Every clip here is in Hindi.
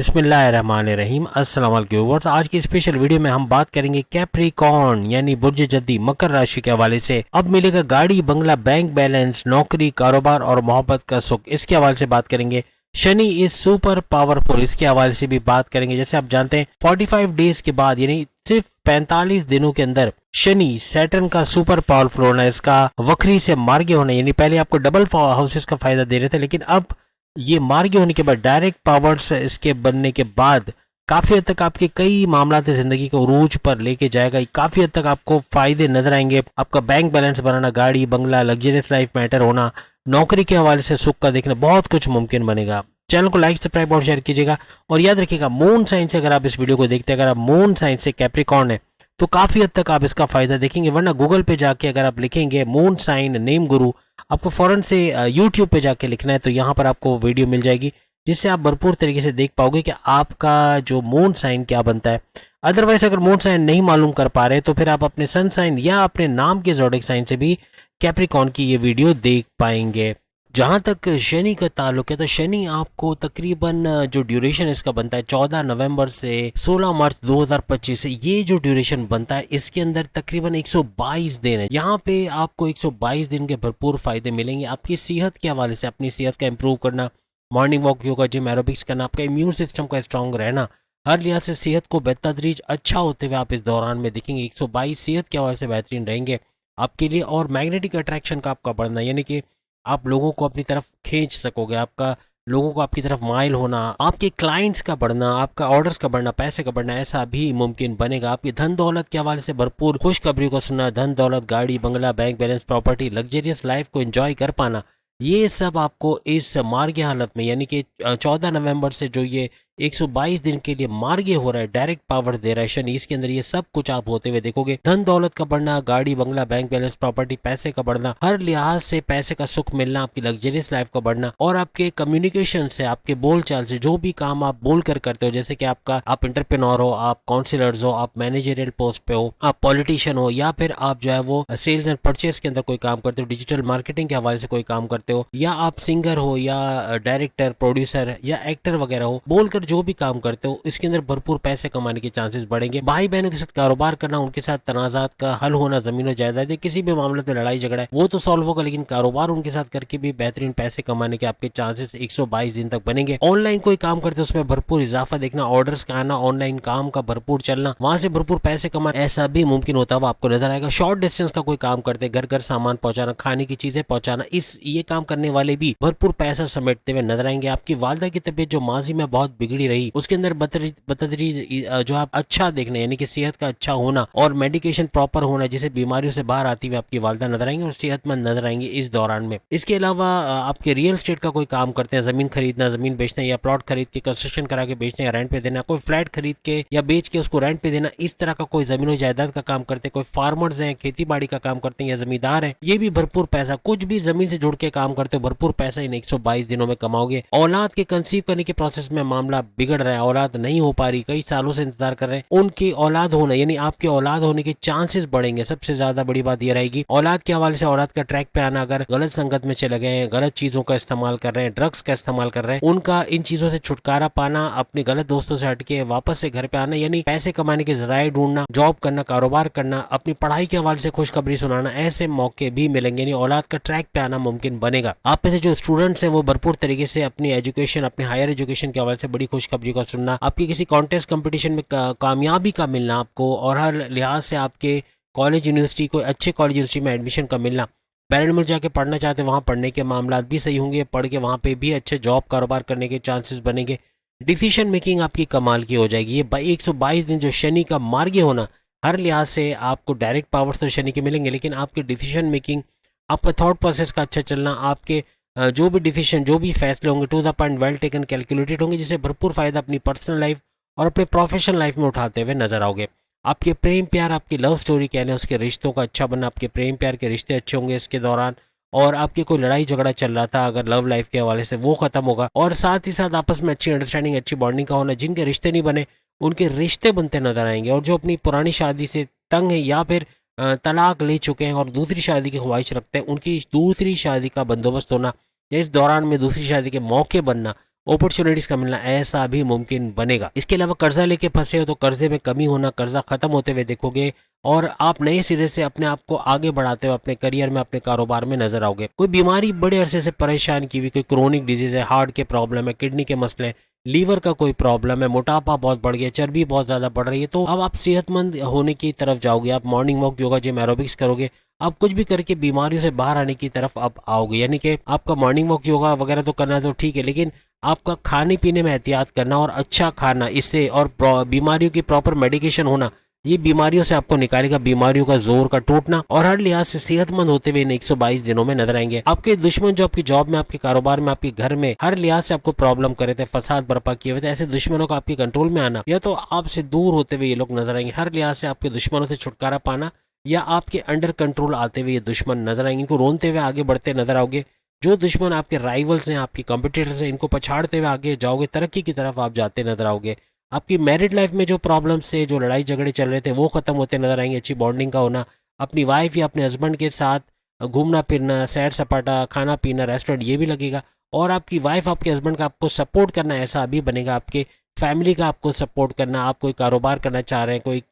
बिस्मिल्लाहिर्रहमानिर्रहीम। अस्सलाम वालेकुम व्यूअर्स। आज की स्पेशल वीडियो में हम बात करेंगे कैप्रिकॉर्न यानी बुर्ज जद्दी मकर राशि के हवाले से। अब मिलेगा गाड़ी, बंगला, बैंक बैलेंस, नौकरी, कारोबार और मोहब्बत का सुख, इसके हवाले से बात करेंगे। शनि इज सुपर पावरफुल, इसके हवाले से भी बात करेंगे। जैसे आप जानते हैं 45 डेज के बाद यानी सिर्फ 45 दिनों के अंदर शनि सैटर्न का सुपर पावरफुल होना, इसका वक्री से मार्गी होना, यानी पहले आपको डबल हाउसेस का फायदा दे रहे थे, लेकिन अब ये मार्गी होने के बाद डायरेक्ट पावर्स इसके बनने के बाद काफी हद तक आपके कई मामला जिंदगी को उरूज पर लेके जाएगा। काफी हद तक आपको फायदे नजर आएंगे। आपका बैंक बैलेंस बनाना, गाड़ी, बंगला, लग्जरियस लाइफ मैटर होना, नौकरी के हवाले से सुख का देखना, बहुत कुछ मुमकिन बनेगा। चैनल को लाइक, सब्सक्राइब और शेयर कीजिएगा। और याद रखिएगा, मून साइन से अगर आप इस वीडियो को देखते हैं, अगर आप मून साइन से कैप्रिकॉर्न है तो काफी हद तक आप इसका फायदा देखेंगे। वरना गूगल पे जाके अगर आप लिखेंगे मून साइन नेम गुरु, आपको फौरन से यूट्यूब पे जाके लिखना है तो यहाँ पर आपको वीडियो मिल जाएगी, जिससे आप भरपूर तरीके से देख पाओगे कि आपका जो मून साइन क्या बनता है। अदरवाइज अगर मून साइन नहीं मालूम कर पा रहे तो फिर आप अपने सन साइन या अपने नाम के ज़ोडिएक साइन से भी कैप्रिकॉर्न की ये वीडियो देख पाएंगे। जहां तक शनि का ताल्लुक है तो शनि आपको तकरीबन जो ड्यूरेशन इसका बनता है 14 नवंबर से 16 मार्च 2025 से, ये जो ड्यूरेशन बनता है इसके अंदर तकरीबन 122 दिन है। यहाँ पे आपको 122 दिन के भरपूर फायदे मिलेंगे। आपकी सेहत के हवाले से अपनी सेहत का इंप्रूव करना, morning walk, yoga, gym, aerobics करना, आपका इम्यून सिस्टम का स्ट्रांग रहना, हर लिहाज से सेहत को बेतदरीज अच्छा होते हुए आप इस दौरान में देखेंगे। 122 सेहत के हवाले से बेहतरीन रहेंगे आपके लिए। और मैग्नेटिक अट्रैक्शन का आपका बढ़ना, यानी कि आप लोगों को अपनी तरफ खींच सकोगे, आपका लोगों को आपकी तरफ माइल होना, आपके क्लाइंट्स का बढ़ना, आपका ऑर्डर्स का बढ़ना, पैसे का बढ़ना, ऐसा भी मुमकिन बनेगा। आपकी धन दौलत के हवाले से भरपूर खुशखबरी को सुनना, धन दौलत, गाड़ी, बंगला, bank balance, property, luxurious life को एंजॉय कर पाना, ये सब आपको इस मार्गी हालत में, यानी कि 14 नवंबर से जो ये 122 दिन के लिए मार्गी हो रहा है, डायरेक्ट पावर दे रहा है शनि, इसके अंदर ये सब कुछ आप होते हुए देखोगे। धन दौलत का बढ़ना, गाड़ी, बंगला, बैंक बैलेंस, प्रॉपर्टी, पैसे का बढ़ना, हर लिहाज से पैसे का सुख मिलना, आपकी लग्जरियस लाइफ का बढ़ना, और आपके कम्युनिकेशन से, आपके बोलचाल से, जो भी काम आप बोल कर करते हो, जैसे कि आप एंटरप्रेन्योर हो, आप काउंसिलर्स हो, आप मैनेजरियल पोस्ट पे हो, आप पॉलिटिशियन हो, या फिर आप जो है वो सेल्स एंड परचेस के अंदर कोई काम करते हो, डिजिटल मार्केटिंग के हवाले से कोई काम करते हो, या आप सिंगर हो, या डायरेक्टर, प्रोड्यूसर या एक्टर वगैरह हो, बोलकर जो भी काम करते हो, इसके अंदर भरपूर पैसे कमाने के चांसेस बढ़ेंगे। भाई बहनों के साथ कारोबार करना, उनके साथ तनाजात का हल होना, जमीन और जायदाद, किसी भी मामले में लड़ाई झगड़ा है वो तो सॉल्व होगा, लेकिन कारोबार उनके साथ करके भी बेहतरीन पैसे कमाने के आपके चांसेस 122 दिन तक बनेंगे। ऑनलाइन कोई काम करते हो उसमें भरपूर इजाफा देखना, ऑर्डर्स का आना, ऑनलाइन काम का भरपूर चलना, वहां से भरपूर पैसे कमाना, ऐसा भी मुमकिन होता हुआ आपको नजर आएगा। शॉर्ट डिस्टेंस का कोई काम करते, घर घर सामान पहुंचाना, खाने की चीजें पहुंचाना, ये काम करने वाले भी भरपूर पैसा समेटते हुए नजर आएंगे। आपकी वालदा की तबीयत जो माजी में बहुत बिगड़ी रही, उसके अंदर बतदरीज जो आप अच्छा देखने, यानी कि सेहत का अच्छा होना और मेडिकेशन प्रॉपर होना, जिसे बीमारियों से बाहर आती हुई आपकी वालदा नजर आएंगी और सेहतमंद नजर आएंगी इस दौरान में। इसके अलावा आपके रियल स्टेट का कोई काम करते हैं, जमीन खरीदना, जमीन बेचना, या प्लॉट खरीद के कंस्ट्रक्शन करा के बेचना या रेंट पे देना, कोई फ्लैट खरीद के या बेच के उसको रेंट पे देना, इस तरह का कोई जमीन जायदाद का काम करते हैं, कोई फार्मर्स हैं, खेती बाड़ी का काम करते हैं या जमींदार हैं, ये भी भरपूर पैसा, कुछ भी जमीन से जुड़ के काम करते हो, भरपूर पैसा इन 122 दिनों में कमाओगे। औलाद के कंसीव करने के प्रोसेस में मामला बिगड़ रहा है, औलाद नहीं हो पा रही, कई सालों से इंतजार कर रहे हैं, उनकी औलाद होना, यानी आपके औलाद होने के चांसेस बढ़ेंगे। सबसे ज्यादा बड़ी बात यह रहेगी औलाद के हवाले से, औलाद का ट्रैक पे आना, अगर गलत संगत में चले गए हैं, गलत चीजों का इस्तेमाल कर रहे हैं, ड्रग्स का इस्तेमाल कर रहे हैं, उनका इन चीजों से छुटकारा पाना, अपने गलत दोस्तों से हटके वापस से घर पे आना, यानी पैसे कमाने के जराये ढूंढना, जॉब करना, कारोबार करना, अपनी पढ़ाई के हवाले से खुशखबरी सुनाना, ऐसे मौके भी मिलेंगे, यानी औलाद का ट्रैक पे आना मुमकिन बनेगा। आप में से जो स्टूडेंट्स हैं वो भरपूर तरीके से अपनी एजुकेशन, अपने हायर एजुकेशन के हवाले से बड़ी खुशखबरी का सुनना, आपकी किसी कॉन्टेस्ट कंपटीशन में कामयाबी का मिलना आपको, और हर लिहाज से आपके कॉलेज, यूनिवर्सिटी, कोई अच्छे कॉलेज, यूनिवर्सिटी में एडमिशन का मिलना, पेरेंट मिल जाके पढ़ना चाहते हैं वहाँ पढ़ने के मामला भी सही होंगे, पढ़ के वहाँ पे भी अच्छे जॉब, कारोबार करने के चांसेस बनेंगे। डिसीजन मेकिंग आपकी कमाल की हो जाएगी। ये 122 दिन जो शनि का मार्गी होना, हर लिहाज से आपको डायरेक्ट पावर्स तो शनि के मिलेंगे, लेकिन आपके डिसीजन मेकिंग, आपका थॉट प्रोसेस का अच्छा चलना, आपके जो भी डिसीजन, जो भी फैसले होंगे to the point, well taken, calculated होंगे, जिससे भरपूर फायदा अपनी पर्सनल लाइफ और अपने प्रोफेशनल लाइफ में उठाते हुए नजर आओगे। आपके प्रेम प्यार, आपकी लव स्टोरी कहने, उसके रिश्तों का अच्छा बनना, आपके प्रेम प्यार के रिश्ते अच्छे होंगे इसके दौरान, और आपकी कोई लड़ाई झगड़ा चल रहा था अगर लव लाइफ के हवाले से, वो खत्म होगा, और साथ ही साथ आपस में अच्छी अंडरस्टैंडिंग, अच्छी बॉन्डिंग का होना। जिनके रिश्ते नहीं बने उनके रिश्ते बनते नजर आएंगे, और जो अपनी पुरानी शादी से तंग है या फिर तलाक ले चुके हैं और दूसरी शादी की ख्वाहिश रखते हैं, उनकी दूसरी शादी का बंदोबस्त होना या इस दौरान में दूसरी शादी के मौके बनना, अपॉर्चुनिटीज का मिलना ऐसा भी मुमकिन बनेगा। इसके अलावा कर्जा लेके फंसे हो तो कर्जे में कमी होना, कर्जा खत्म होते हुए देखोगे और आप नए सिरे से अपने आप को आगे बढ़ाते हुए अपने करियर में, अपने कारोबार में नजर आओगे। कोई बीमारी बड़े अरसे से परेशान की हुई, कोई क्रोनिक डिजीज है, हार्ट के प्रॉब्लम है, किडनी के मसले हैं, लीवर का कोई प्रॉब्लम है, मोटापा बहुत बढ़ गया, चर्बी बहुत ज्यादा बढ़ रही है, तो अब आप सेहतमंद होने की तरफ जाओगे। आप morning walk, yoga, gym, aerobics करोगे, आप कुछ भी करके बीमारियों से बाहर आने की तरफ आप आओगे। यानी कि आपका मॉर्निंग वॉक, योगा वगैरह तो करना तो ठीक है, लेकिन आपका खाने पीने में एहतियात करना और अच्छा खाना, इससे और बीमारियों की प्रॉपर मेडिकेशन होना, ये बीमारियों से आपको निकालेगा, बीमारियों का जोर का टूटना, और हर लिहाज से सेहतमंद होते हुए इन 122 दिनों में नजर आएंगे। आपके दुश्मन जो आपकी जॉब में, आपके कारोबार में, आपके घर में हर लिहाज से आपको प्रॉब्लम करे थे, फसाद बर्पा किए हुए थे, ऐसे दुश्मनों का आपके कंट्रोल में आना या तो आपसे दूर होते हुए ये लोग नजर आएंगे। हर लिहाज से आपके दुश्मनों से छुटकारा पाना या आपके अंडर कंट्रोल आते हुए ये दुश्मन नजर आएंगे। इनको रोनते हुए आगे बढ़ते नजर आओगे। जो दुश्मन आपके राइवल्स हैं, आपके कॉम्पिटिटर्स हैं, इनको पछाड़ते हुए आगे जाओगे, तरक्की की तरफ आप जाते नजर आओगे। आपकी मैरिड लाइफ में जो प्रॉब्लम्स से, जो लड़ाई झगड़े चल रहे थे, वो खत्म होते नजर आएंगे। अच्छी बॉन्डिंग का होना, अपनी वाइफ या अपने हस्बैंड के साथ घूमना फिरना, सैर सपाटा, खाना पीना, रेस्टोरेंट, ये भी लगेगा। और आपकी वाइफ, आपके हस्बैंड का आपको सपोर्ट करना ऐसा अभी बनेगा। आपके फैमिली का आपको सपोर्ट करना, आप कोई कारोबार करना चाह रहे हैं, कोई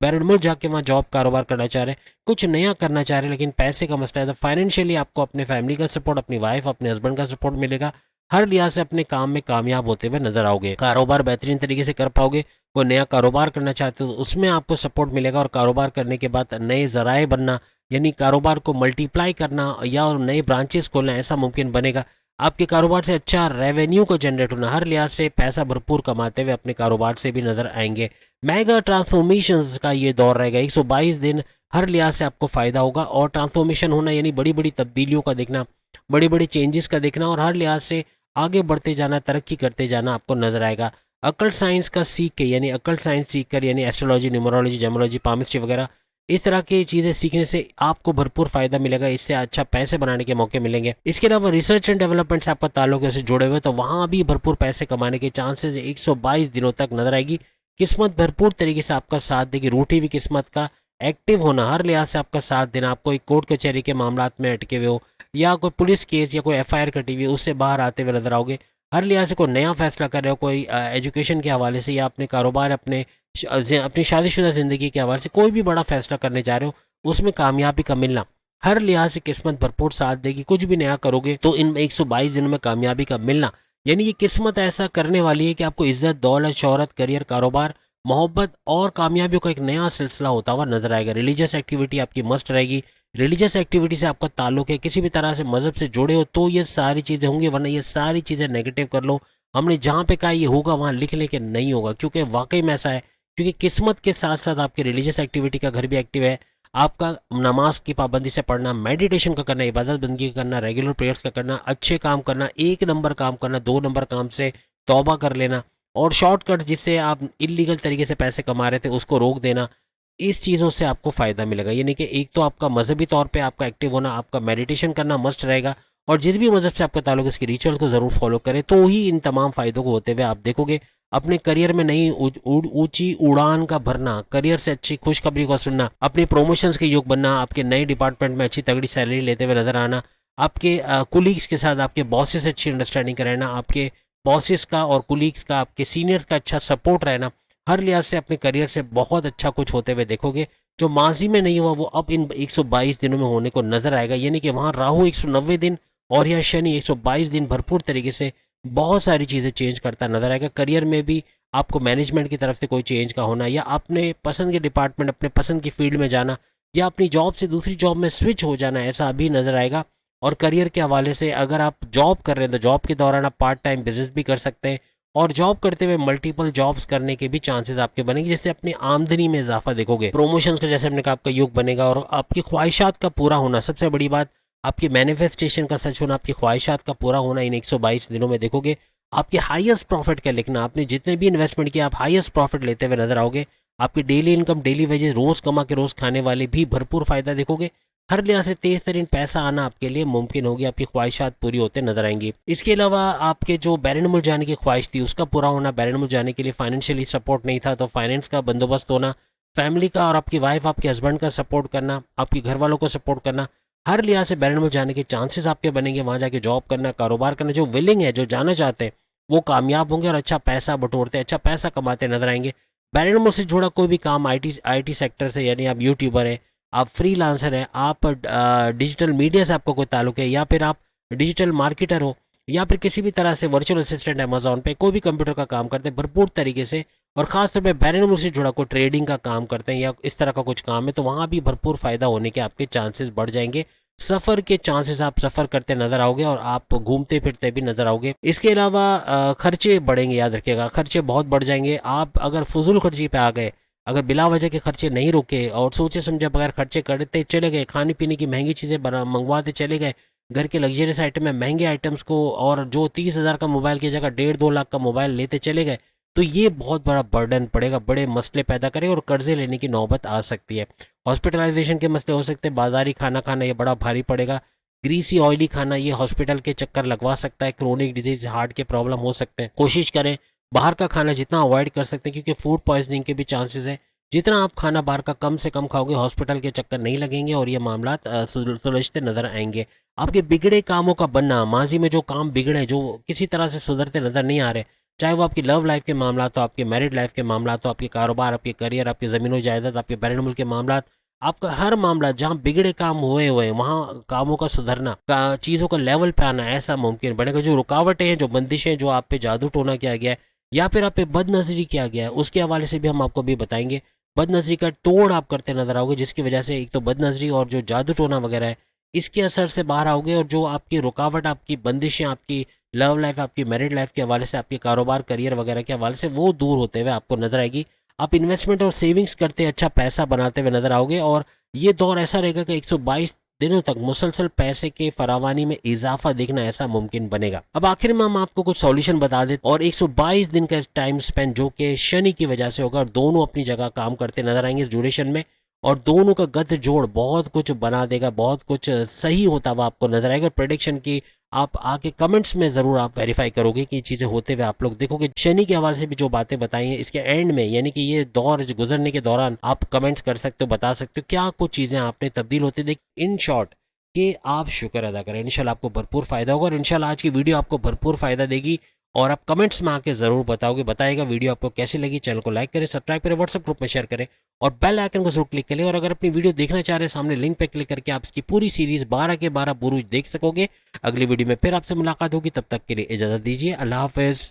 बैरून मुल्क जाके वहाँ जॉब कारोबार करना चाह रहे हैं, कुछ नया करना चाह रहे हैं, लेकिन पैसे का मसला है, तो फाइनेंशियली आपको अपने फैमिली का सपोर्ट, अपनी वाइफ, अपने हस्बैंड का सपोर्ट मिलेगा। हर लिहाज से अपने काम में कामयाब होते हुए नजर आओगे। कारोबार बेहतरीन तरीके से कर पाओगे। कोई नया कारोबार करना चाहते हो तो उसमें आपको सपोर्ट मिलेगा, और कारोबार करने के बाद नए जराए बनना, यानी कारोबार को मल्टीप्लाई करना या और नए ब्रांचेस खोलना, ऐसा मुमकिन बनेगा। आपके कारोबार से अच्छा रेवेन्यू को जनरेट होना, हर लिहाज से पैसा भरपूर कमाते हुए अपने कारोबार से भी नजर आएंगे। मेगा ट्रांसफॉर्मेशंस का ये दौर रहेगा। 122 दिन हर लिहाज से आपको फायदा होगा, और ट्रांसफॉर्मेशन होना यानी बड़ी बड़ी तब्दीलियों का देखना, बड़ी बड़ी चेंजेस का देखना, और हर लिहाज से आगे बढ़ते जाना, तरक्की करते जाना आपको नजर आएगा। अकल्ट साइंस का सीख के, यानी अकल्ट साइंस सीख कर, यानी एस्ट्रोलॉजी, न्यूमरोलॉजी, जेमोलॉजी, पामिस्ट्री वगैरह, इस तरह की चीज़ें सीखने से आपको भरपूर फायदा मिलेगा। इससे अच्छा पैसे बनाने के मौके मिलेंगे। इसके अलावा रिसर्च एंड डेवलपमेंट से आपका ताल्लुक से जुड़े हुए, तो वहाँ भी भरपूर पैसे कमाने के चांसेस 122 दिनों तक नजर आएगी। किस्मत भरपूर तरीके से आपका साथ देगी। रूठी हुई किस्मत का एक्टिव होना, हर लिहाज से आपका साथ देना। आपको एक कोर्ट कचहरी के मामला में अटके हुए हो, या कोई पुलिस केस या कोई FIR कटी हुई, उससे बाहर आते हुए नजर आओगे। हर लिहाज से कोई नया फैसला कर रहे हो, कोई एजुकेशन के हवाले से, या अपने कारोबार, अपनी शादीशुदा ज़िंदगी के हवाले से कोई भी बड़ा फैसला करने जा रहे हो, उसमें कामयाबी का मिलना, हर लिहाज से किस्मत भरपूर साथ देगी। कुछ भी नया करोगे तो इन 122 दिनों में कामयाबी का मिलना, यानी ये किस्मत ऐसा करने वाली है कि आपको इज्जत, दौलत, शोहरत, करियर, कारोबार, मोहब्बत और कामयाबियों का एक नया सिलसिला होता हुआ नजर आएगा। रिलीजियस एक्टिविटी आपकी मस्ट रहेगी। रिलीजियस एक्टिविटी से आपका ताल्लुक है, किसी भी तरह से मजहब से जुड़े हो तो ये सारी चीज़ें होंगी, वरना ये सारी चीज़ें नेगेटिव कर लो। हमने जहाँ पे कहा ये होगा वहाँ लिख लें कि नहीं होगा, क्योंकि वाकई में ऐसा है। क्योंकि किस्मत के साथ साथ आपकी रिलीजियस एक्टिविटी का घर भी एक्टिव है। आपका नमाज की पाबंदी से पढ़ना, मेडिटेशन का करना, इबादत बंदगी का करना, रेगुलर प्रेयर्स का करना, अच्छे काम करना, 1 नंबर काम करना, 2 नंबर काम से तौबा कर लेना, और शॉर्टकट जिससे आप इलीगल तरीके से पैसे कमा रहे थे उसको रोक देना, इस चीज़ों से आपको फ़ायदा मिलेगा। यानी कि एक तो आपका मजहबी तौर पे आपका एक्टिव होना, आपका मेडिटेशन करना मस्ट रहेगा, और जिस भी मजहब से आपका ताल्लुक, इसकी रिचुअल को ज़रूर फॉलो करें, तो ही इन तमाम फ़ायदों को होते हुए आप देखोगे। अपने करियर में नई ऊंची उड़ान का भरना, करियर से अच्छी खुशखबरी को सुनना, अपने प्रमोशंस के योग बनना, आपके नए डिपार्टमेंट में अच्छी तगड़ी सैलरी लेते हुए नजर आना, आपके कुलीग्स के साथ, आपके बॉसेस से अच्छी अंडरस्टैंडिंग का रहना, आपके बॉसेस का और कुलीग्स का, आपके सीनियर्स का अच्छा सपोर्ट रहना, हर लिहाज से अपने करियर से बहुत अच्छा कुछ होते हुए देखोगे। जो माजी में नहीं हुआ वो अब इन 122 दिनों में होने को नजर आएगा। यानी कि वहाँ राहु 190 दिन और यह शनि 122 दिन भरपूर तरीके से बहुत सारी चीज़ें चेंज करता नजर आएगा। करियर में भी आपको मैनेजमेंट की तरफ से कोई चेंज का होना, या अपने पसंद के डिपार्टमेंट, अपने पसंद की फील्ड में जाना, या अपनी जॉब से दूसरी जॉब में स्विच हो जाना, ऐसा अभी नजर आएगा। और करियर के हवाले से अगर आप जॉब कर रहे हैं तो जॉब के दौरान आप पार्ट टाइम बिजनेस भी कर सकते हैं, और जॉब करते हुए मल्टीपल जॉब्स करने के भी चांसेस आपके बनेंगे, जिससे अपनी आमदनी में इजाफा देखोगे। प्रमोशंस का, जैसे हमने कहा, आपका योग बनेगा, और आपकी ख्वाहिशात का पूरा होना, सबसे बड़ी बात आपकी मैनिफेस्टेशन का सच होना, आपकी ख्वाहिशात का पूरा होना इन 122 दिनों में देखोगे। आपके हाईएस्ट प्रॉफिट का लिखना, आपने जितने भी इन्वेस्टमेंट किया आप हाईएस्ट प्रॉफिट लेते हुए नजर आओगे। आपकी डेली इनकम, डेली वेजेस, रोज कमा के रोज खाने वाले भी भरपूर फायदा देखोगे। हर लिहाज से तेज तरीन पैसा आना आपके लिए मुमकिन होगी, आपकी ख्वाहिशात पूरी होते नजर आएंगी। इसके अलावा आपके जो बैरून मुल्क जाने की ख्वाहिश थी उसका पूरा होना, बैरून मुल्क जाने के लिए फाइनेंशियली सपोर्ट नहीं था तो फाइनेंस का बंदोबस्त होना, फैमिली का और आपकी वाइफ, आपके हस्बैंड का सपोर्ट करना, आपके घर वालों को सपोर्ट करना, हर लिहाज से बैरून मुल्क जाने के चांसेस आपके बनेंगे। वहाँ जाके जॉब करना, कारोबार करना, जो विलिंग है, जो जाना चाहते हैं वो कामयाब होंगे और अच्छा पैसा बटोरते, अच्छा पैसा कमाते नजर आएंगे। बैरन से जुड़ा कोई भी काम आईटी सेक्टर से, यानी आप यूट्यूबर हैं, आप फ्रीलांसर हैं, आप डिजिटल मीडिया से आपका कोई ताल्लुक है, या फिर आप डिजिटल मार्केटर हो, या फिर किसी भी तरह से वर्चुअल असिस्टेंट अमेजोन पे कोई भी कंप्यूटर का काम करते हैं भरपूर तरीके से, और खासतौर पे बैरन से जुड़ा कोई ट्रेडिंग का काम करते हैं या इस तरह का कुछ काम है, तो वहाँ भी भरपूर फायदा होने के आपके चांसेस बढ़ जाएंगे। सफ़र के चांसेस, आप सफ़र करते नजर आओगे और आप घूमते फिरते भी नजर आओगे। इसके अलावा खर्चे बढ़ेंगे, याद रखिएगा खर्चे बहुत बढ़ जाएंगे। आप अगर फजूल खर्ची पे आ गए, अगर बिला वजह के खर्चे नहीं रुके और सोचे समझे बगैर खर्चे करते चले गए, खाने पीने की महंगी चीज़ें मंगवाते चले गए, घर के लग्जरियस आइटम में महंगे आइटम्स को, और जो 30,000 का मोबाइल की जगह 1.5-2 लाख का मोबाइल लेते चले गए, तो ये बहुत बड़ा बर्डन पड़ेगा, बड़े मसले पैदा करे और कर्जे लेने की नौबत आ सकती है। हॉस्पिटलाइजेशन के मसले हो सकते हैं, बाजारी खाना खाना ये बड़ा भारी पड़ेगा, ग्रीसी ऑयली खाना ये हॉस्पिटल के चक्कर लगवा सकता है, क्रोनिक डिजीज हार्ट के प्रॉब्लम हो सकते हैं। कोशिश करें बाहर का खाना जितना अवॉइड कर सकते हैं, क्योंकि फूड पॉइजनिंग के भी चांसेस है। जितना आप खाना बाहर का कम से कम खाओगे, हॉस्पिटल के चक्कर नहीं लगेंगे और ये मामला सुलझते नजर आएंगे। आपके बिगड़े कामों का बनना, माजी में जो काम बिगड़े, जो किसी तरह से सुधरते नजर नहीं आ रहे, चाहे वो आपकी लव लाइफ के मामला हो, आपके मैरिड लाइफ के मामला हो, आपके कारोबार, आपके करियर, आपके ज़मीन जायदाद, आपके बैरन के मामला, आपका हर मामला जहाँ बिगड़े काम हुए वहाँ कामों का सुधरना, चीज़ों का लेवल पे आना ऐसा मुमकिन बनेगा। जो रुकावटें हैं, जो बंदिशें, जो आप पे जादू टोना किया गया है या फिर आप पे बदनजरी किया गया है, उसके हवाले से भी हम आपको भी बताएंगे। बदनजरी का तोड़ आप करते नजर आओगे, जिसकी वजह से एक तो बदनजरी और जो जादू टोना वगैरह है इसके असर से बाहर आओगे, और जो आपकी रुकावट, आपकी बंदिशें, आपकी लव लाइफ, आपकी मैरिड लाइफ के हवाले से, आपके कारोबार करियर वगैरह के हवाले से, वो दूर होते हुए आपको नजर आएगी। आप इन्वेस्टमेंट और सेविंग्स करते अच्छा पैसा बनाते हुए नजर आओगे, और ये दौर ऐसा रहेगा कि 122 दिनों तक मुसलसल पैसे के फरावानी में इजाफा देखना ऐसा मुमकिन बनेगा। अब आखिर में हम आपको कुछ सॉल्यूशन बता दें, और 122 दिन का टाइम स्पेंड जो कि शनि की वजह से होगा, और दोनों अपनी जगह काम करते नजर आएंगे इस ड्यूरेशन में, और दोनों का गत जोड़ बहुत कुछ बना देगा, बहुत कुछ सही होता हुआ आपको नजर आएगा। प्रेडिक्शन की आप आके कमेंट्स में ज़रूर आप वेरीफाई करोगे कि चीज़ें होते हुए आप लोग देखोगे। शनि के हवाले से भी जो बातें बताई हैं इसके एंड में, यानी कि ये दौर गुजरने के दौरान आप कमेंट्स कर सकते हो, बता सकते हो क्या कुछ चीज़ें आपने तब्दील होती देख। इन शॉर्ट कि आप शुक्र अदा करें, इंशाल्लाह आपको भरपूर फ़ायदा होगा, और इंशाल्लाह आज की वीडियो आपको भरपूर फ़ायदा देगी, और आप कमेंट्स में आके ज़रूर बताओगे, बताएगा वीडियो आपको कैसी लगी। चैनल को लाइक करें, सब्सक्राइब करें, व्हाट्सएप ग्रुप में शेयर करें, और बेल आइकन को जरूर क्लिक करें। और अगर अपनी वीडियो देखना चाह रहे हैं, सामने लिंक पे क्लिक करके आप इसकी पूरी सीरीज 12 के 12 बुरूज देख सकोगे। अगली वीडियो में फिर आपसे मुलाकात होगी, तब तक के लिए इजाज़त दीजिए। अल्लाह हाफिज़।